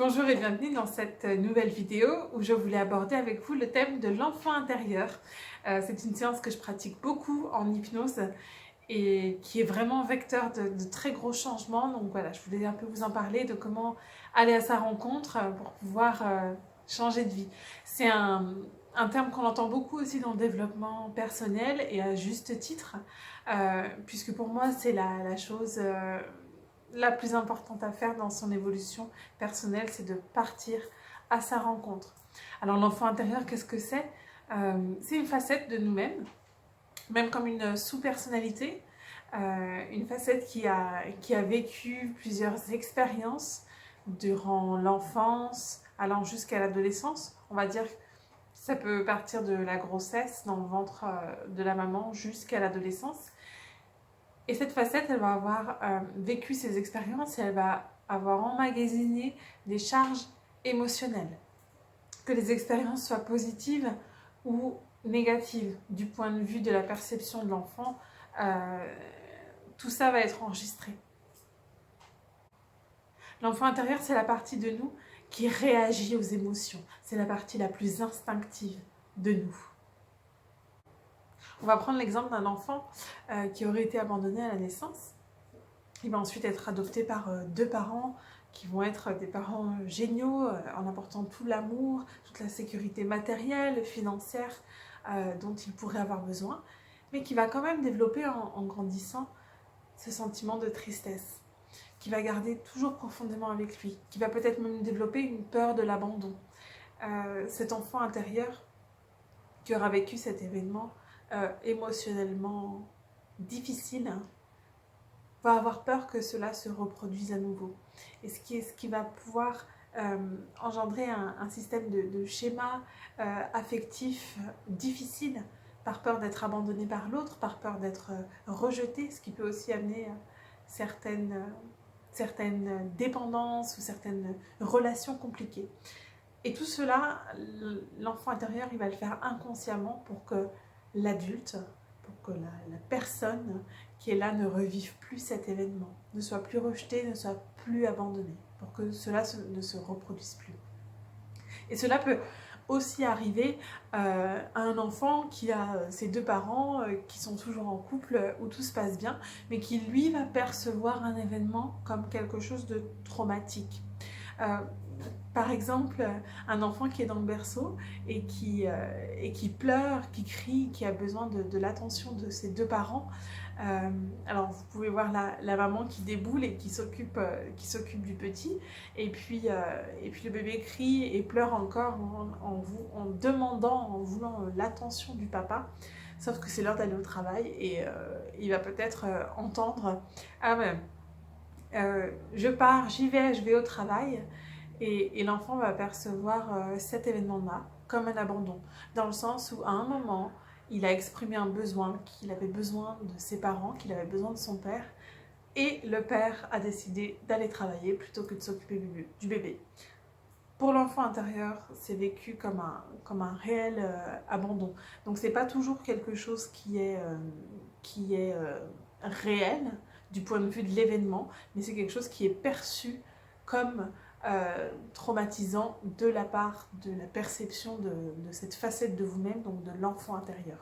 Bonjour et bienvenue dans cette nouvelle vidéo où je voulais aborder avec vous le thème de l'enfant intérieur. C'est une séance que je pratique beaucoup en hypnose et qui est vraiment vecteur de très gros changements. Donc voilà, je voulais un peu vous en parler de comment aller à sa rencontre pour pouvoir changer de vie. C'est un terme qu'on entend beaucoup aussi dans le développement personnel et à juste titre, puisque pour moi c'est la chose la plus importante à faire dans son évolution personnelle, c'est de partir à sa rencontre. Alors l'enfant intérieur, qu'est-ce que c'est? C'est une facette de nous-mêmes, même comme une sous-personnalité, une facette qui a vécu plusieurs expériences durant l'enfance, allant jusqu'à l'adolescence. On va dire que ça peut partir de la grossesse dans le ventre de la maman jusqu'à l'adolescence. Et cette facette, elle va avoir vécu ces expériences et elle va avoir emmagasiné des charges émotionnelles. Que les expériences soient positives ou négatives, du point de vue de la perception de l'enfant, tout ça va être enregistré. L'enfant intérieur, c'est la partie de nous qui réagit aux émotions. C'est la partie la plus instinctive de nous. On va prendre l'exemple d'un enfant qui aurait été abandonné à la naissance. Il va ensuite être adopté par deux parents qui vont être des parents géniaux en apportant tout l'amour, toute la sécurité matérielle, financière dont il pourrait avoir besoin, mais qui va quand même développer en grandissant ce sentiment de tristesse, qui va garder toujours profondément avec lui, qui va peut-être même développer une peur de l'abandon. Cet enfant intérieur qui aura vécu cet événement émotionnellement difficile va avoir peur que cela se reproduise à nouveau. Et ce qui va pouvoir engendrer un système de schéma affectif difficile, par peur d'être abandonné par l'autre, par peur d'être rejeté, ce qui peut aussi amener certaines dépendances ou certaines relations compliquées. Et tout cela, l'enfant intérieur, il va le faire inconsciemment pour que l'adulte, pour que la personne qui est là ne revive plus cet événement, ne soit plus rejeté, ne soit plus abandonné, pour que cela ne se reproduise plus. Et cela peut aussi arriver à un enfant qui a ses deux parents qui sont toujours en couple, où tout se passe bien, mais qui lui va percevoir un événement comme quelque chose de traumatique. Par exemple, un enfant qui est dans le berceau et qui pleure, qui crie, qui a besoin de l'attention de ses deux parents. Alors vous pouvez voir la maman qui déboule et qui s'occupe du petit. Et puis le bébé crie et pleure encore en demandant, en voulant l'attention du papa. Sauf que c'est l'heure d'aller au travail et il va peut-être entendre « Ah ouais, je pars, j'y vais, je vais au travail ». Et l'enfant va percevoir cet événement-là comme un abandon, dans le sens où à un moment, il a exprimé un besoin, qu'il avait besoin de ses parents, qu'il avait besoin de son père, et le père a décidé d'aller travailler plutôt que de s'occuper du bébé. Pour l'enfant intérieur, c'est vécu comme un réel abandon. Donc c'est pas toujours quelque chose qui est réel du point de vue de l'événement, mais c'est quelque chose qui est perçu comme traumatisant de la part de la perception de cette facette de vous-même, donc de l'enfant intérieur.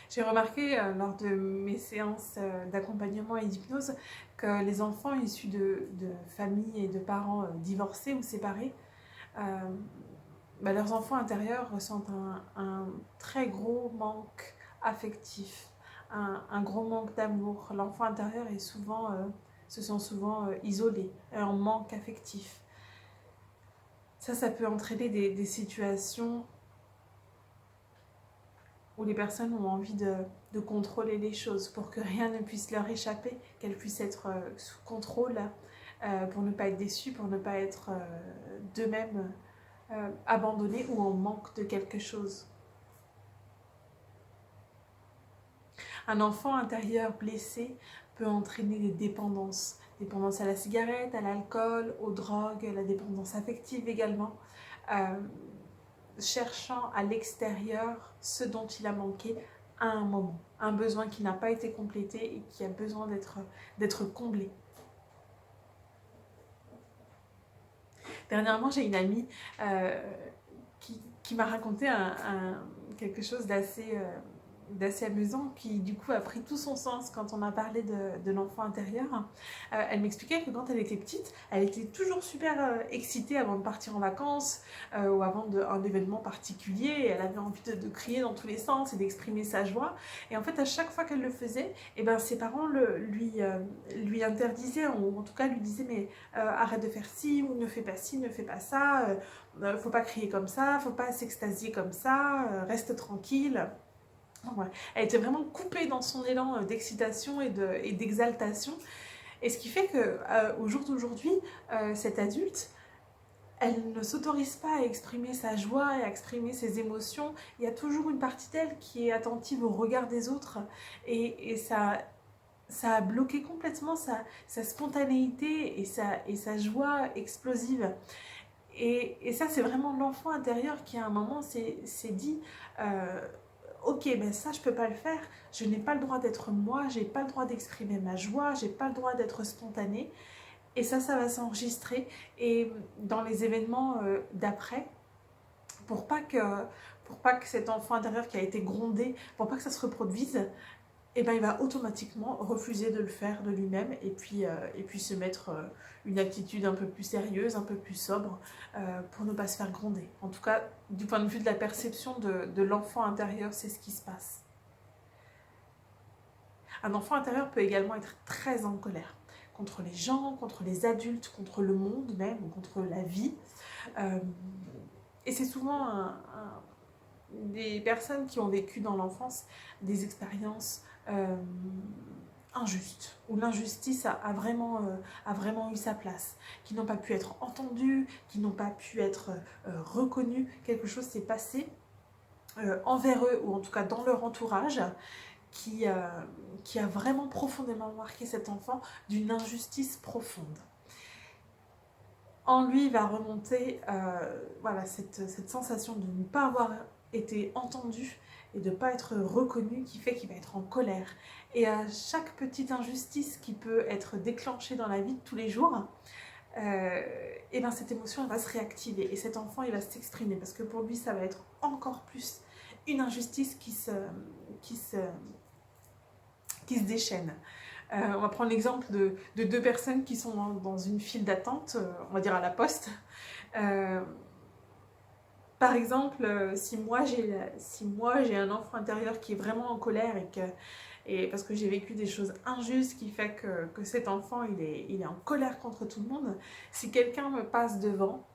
J'ai remarqué lors de mes séances d'accompagnement et d'hypnose que les enfants issus de familles et de parents divorcés ou séparés, leurs enfants intérieurs ressentent un très gros manque affectif, un gros manque d'amour. L'enfant intérieur est se sent souvent isolé, en manque affectif. Ça peut entraîner des situations où les personnes ont envie de contrôler les choses pour que rien ne puisse leur échapper, qu'elles puissent être sous contrôle, pour ne pas être déçues, pour ne pas être d'eux-mêmes abandonnés ou en manque de quelque chose. Un enfant intérieur blessé peut entraîner des dépendances. Dépendance à la cigarette, à l'alcool, aux drogues, la dépendance affective également. Cherchant à l'extérieur ce dont il a manqué à un moment. Un besoin qui n'a pas été complété et qui a besoin d'être comblé. Dernièrement, j'ai une amie qui m'a raconté quelque chose d'assez amusant qui du coup a pris tout son sens quand on a parlé de l'enfant intérieur. Elle m'expliquait que quand elle était petite, elle était toujours super excitée avant de partir en vacances ou avant un événement particulier. Elle avait envie de crier dans tous les sens et d'exprimer sa joie. Et en fait, à chaque fois qu'elle le faisait, eh ben, ses parents lui interdisaient, ou en tout cas lui disaient mais arrête de faire ci, ou ne fais pas ci, ne fais pas ça, faut pas crier comme ça, faut pas s'extasier comme ça, reste tranquille. Ouais. Elle était vraiment coupée dans son élan d'excitation et d'exaltation. Et ce qui fait qu'au jour d'aujourd'hui, cette adulte, elle ne s'autorise pas à exprimer sa joie et à exprimer ses émotions. Il y a toujours une partie d'elle qui est attentive au regard des autres. Et ça a bloqué complètement sa spontanéité et sa joie explosive. Et ça, c'est vraiment l'enfant intérieur qui, à un moment, s'est dit ok, ben ça, je peux pas le faire. Je n'ai pas le droit d'être moi, j'ai pas le droit d'exprimer ma joie, j'ai pas le droit d'être spontanée. Et ça va s'enregistrer. Et dans les événements d'après, pour pas que cet enfant intérieur qui a été grondé, pour pas que ça se reproduise, eh ben, il va automatiquement refuser de le faire de lui-même et puis se mettre une attitude un peu plus sérieuse, un peu plus sobre pour ne pas se faire gronder. En tout cas, du point de vue de la perception de l'enfant intérieur, c'est ce qui se passe. Un enfant intérieur peut également être très en colère contre les gens, contre les adultes, contre le monde même, contre la vie. Et c'est souvent des personnes qui ont vécu dans l'enfance des expériences injustes, où l'injustice a vraiment eu sa place, qui n'ont pas pu être entendues, qui n'ont pas pu être reconnues. Quelque chose s'est passé envers eux, ou en tout cas dans leur entourage, qui a vraiment profondément marqué cet enfant d'une injustice profonde. En lui va remonter voilà, cette sensation de ne pas avoir été entendu et de ne pas être reconnu, qui fait qu'il va être en colère. Et à chaque petite injustice qui peut être déclenchée dans la vie de tous les jours, et ben cette émotion elle va se réactiver et cet enfant il va s'exprimer parce que pour lui ça va être encore plus une injustice qui se déchaîne. On va prendre l'exemple de deux personnes qui sont dans une file d'attente, on va dire à la poste. Par exemple, si moi j'ai un enfant intérieur qui est vraiment en colère et parce que j'ai vécu des choses injustes qui fait que cet enfant il est en colère contre tout le monde, si quelqu'un me passe devant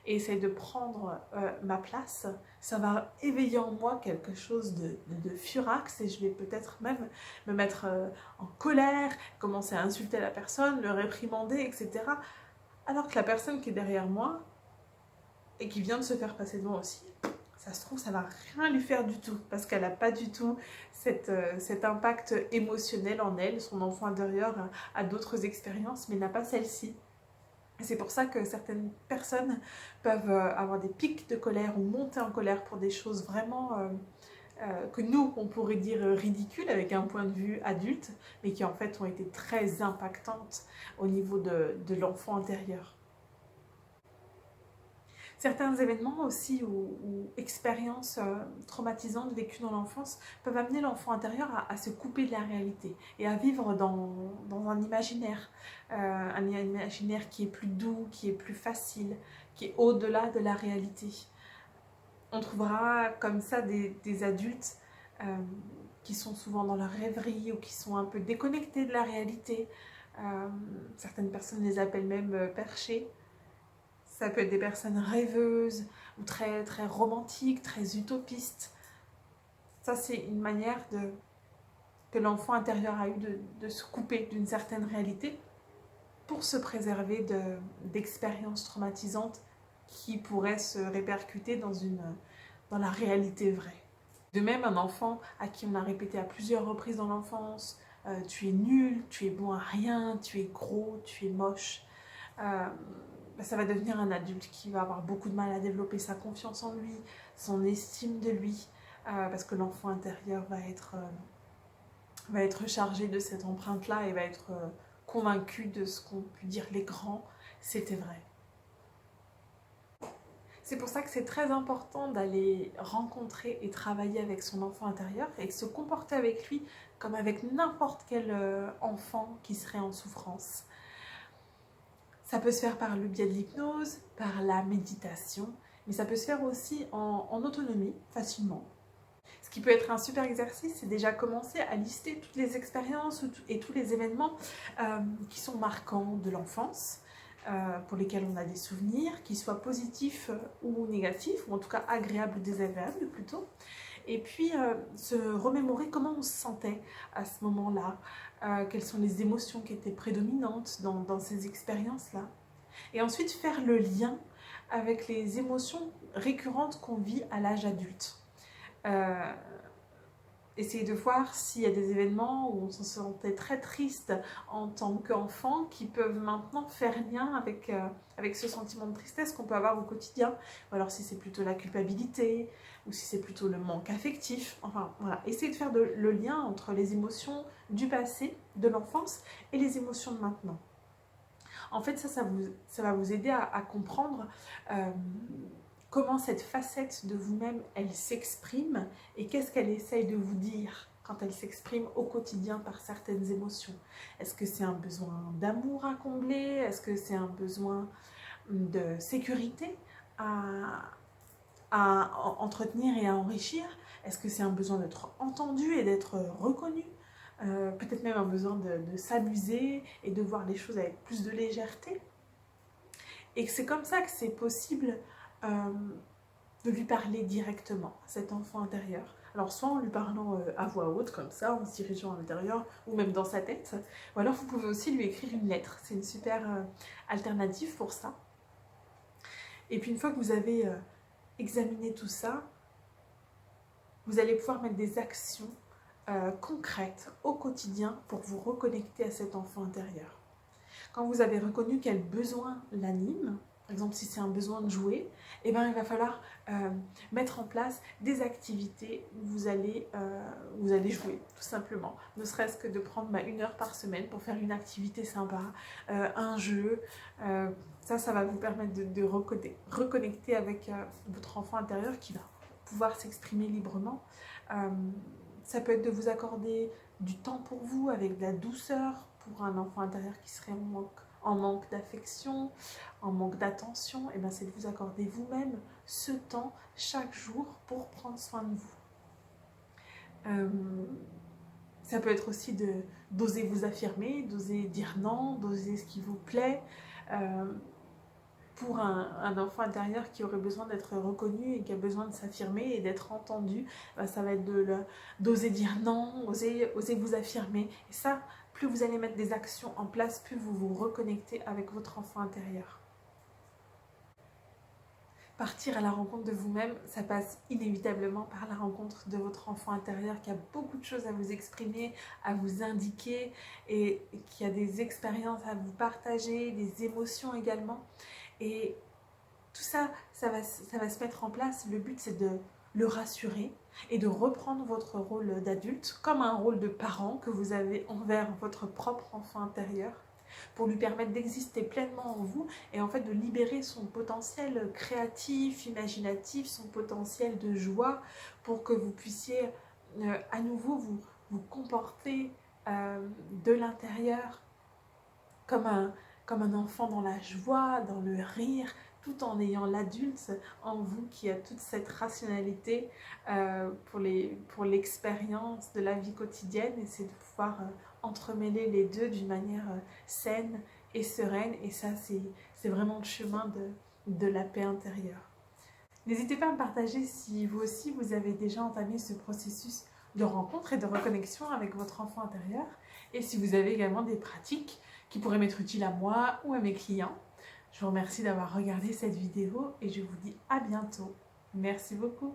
et essaye de prendre ma place, ça va éveiller en moi quelque chose de furax et je vais peut-être même me mettre en colère, commencer à insulter la personne, le réprimander, etc. Alors que la personne qui est derrière moi et qui vient de se faire passer devant aussi, ça se trouve, ça va rien lui faire du tout parce qu'elle n'a pas du tout cet impact émotionnel en elle. Son enfant intérieur a d'autres expériences mais n'a pas celle-ci. C'est pour ça que certaines personnes peuvent avoir des pics de colère ou monter en colère pour des choses vraiment que nous, on pourrait dire ridicules avec un point de vue adulte, mais qui en fait ont été très impactantes au niveau de l'enfant intérieur. Certains événements aussi ou expériences traumatisantes vécues dans l'enfance peuvent amener l'enfant intérieur à se couper de la réalité et à vivre dans un imaginaire qui est plus doux, qui est plus facile, qui est au-delà de la réalité. On trouvera comme ça des adultes qui sont souvent dans leur rêverie ou qui sont un peu déconnectés de la réalité. Certaines personnes les appellent même perchés. Ça peut être des personnes rêveuses ou très, très romantiques, très utopistes. Ça, c'est une manière que l'enfant intérieur a eu de se couper d'une certaine réalité pour se préserver d'expériences traumatisantes qui pourraient se répercuter dans la réalité vraie. De même, un enfant à qui on a répété à plusieurs reprises dans l'enfance « tu es nul, tu es bon à rien, tu es gros, tu es moche », ça va devenir un adulte qui va avoir beaucoup de mal à développer sa confiance en lui, son estime de lui, parce que l'enfant intérieur va être chargé de cette empreinte-là et va être convaincu de ce qu'ont pu dire les grands, c'était vrai. C'est pour ça que c'est très important d'aller rencontrer et travailler avec son enfant intérieur et de se comporter avec lui comme avec n'importe quel enfant qui serait en souffrance. Ça peut se faire par le biais de l'hypnose, par la méditation, mais ça peut se faire aussi en autonomie, facilement. Ce qui peut être un super exercice, c'est déjà commencer à lister toutes les expériences et tous les événements qui sont marquants de l'enfance, pour lesquels on a des souvenirs, qu'ils soient positifs ou négatifs, ou en tout cas agréables ou désagréables plutôt. Et puis se remémorer comment on se sentait à ce moment-là, quelles sont les émotions qui étaient prédominantes dans ces expériences-là. Et ensuite faire le lien avec les émotions récurrentes qu'on vit à l'âge adulte. Essayer de voir s'il y a des événements où on se sentait très triste en tant qu'enfant qui peuvent maintenant faire lien avec ce sentiment de tristesse qu'on peut avoir au quotidien, ou alors si c'est plutôt la culpabilité ou si c'est plutôt le manque affectif. Enfin voilà, essayer de faire le lien entre les émotions du passé, de l'enfance, et les émotions de maintenant. En fait ça va vous aider à comprendre comment cette facette de vous-même, elle s'exprime et qu'est-ce qu'elle essaye de vous dire quand elle s'exprime au quotidien par certaines émotions. Est-ce que c'est un besoin d'amour à combler? Est-ce que c'est un besoin de sécurité à entretenir et à enrichir? Est-ce que c'est un besoin d'être entendu et d'être reconnu? Peut-être même un besoin de s'amuser et de voir les choses avec plus de légèreté? Et c'est comme ça que c'est possible de lui parler directement à cet enfant intérieur. Alors soit en lui parlant à voix haute comme ça, en se dirigeant à l'intérieur, ou même dans sa tête, ou alors vous pouvez aussi lui écrire une lettre. C'est une super alternative pour ça. Et puis une fois que vous avez examiné tout ça, vous allez pouvoir mettre des actions concrètes au quotidien pour vous reconnecter à cet enfant intérieur. Quand vous avez reconnu quel besoin l'anime, par exemple si c'est un besoin de jouer, eh ben, il va falloir mettre en place des activités où vous allez jouer tout simplement. Ne serait-ce que de prendre 1 heure par semaine pour faire une activité sympa, un jeu. Ça va vous permettre de reconnecter avec votre enfant intérieur qui va pouvoir s'exprimer librement. Ça peut être de vous accorder du temps pour vous avec de la douceur pour un enfant intérieur qui serait en manque d'affection, en manque d'attention. Et bien c'est de vous accorder vous-même ce temps chaque jour pour prendre soin de vous. Ça peut être aussi d'oser vous affirmer, d'oser dire non, d'oser ce qui vous plaît. Pour un enfant intérieur qui aurait besoin d'être reconnu et qui a besoin de s'affirmer et d'être entendu, ça va être d'oser dire non, oser vous affirmer. Et ça, plus vous allez mettre des actions en place, plus vous vous reconnectez avec votre enfant intérieur. Partir à la rencontre de vous-même, ça passe inévitablement par la rencontre de votre enfant intérieur qui a beaucoup de choses à vous exprimer, à vous indiquer et qui a des expériences à vous partager, des émotions également. Et tout ça, ça va se mettre en place. Le but, c'est de le rassurer et de reprendre votre rôle d'adulte comme un rôle de parent que vous avez envers votre propre enfant intérieur pour lui permettre d'exister pleinement en vous et en fait de libérer son potentiel créatif, imaginatif, son potentiel de joie pour que vous puissiez à nouveau vous comporter de l'intérieur comme un enfant dans la joie, dans le rire, tout en ayant l'adulte en vous qui a toute cette rationalité pour l'expérience de la vie quotidienne, et c'est de pouvoir entremêler les deux d'une manière saine et sereine, et ça c'est vraiment le chemin de la paix intérieure. N'hésitez pas à me partager si vous aussi vous avez déjà entamé ce processus de rencontre et de reconnexion avec votre enfant intérieur, et si vous avez également des pratiques qui pourraient m'être utiles à moi ou à mes clients. Je vous remercie d'avoir regardé cette vidéo et je vous dis à bientôt. Merci beaucoup.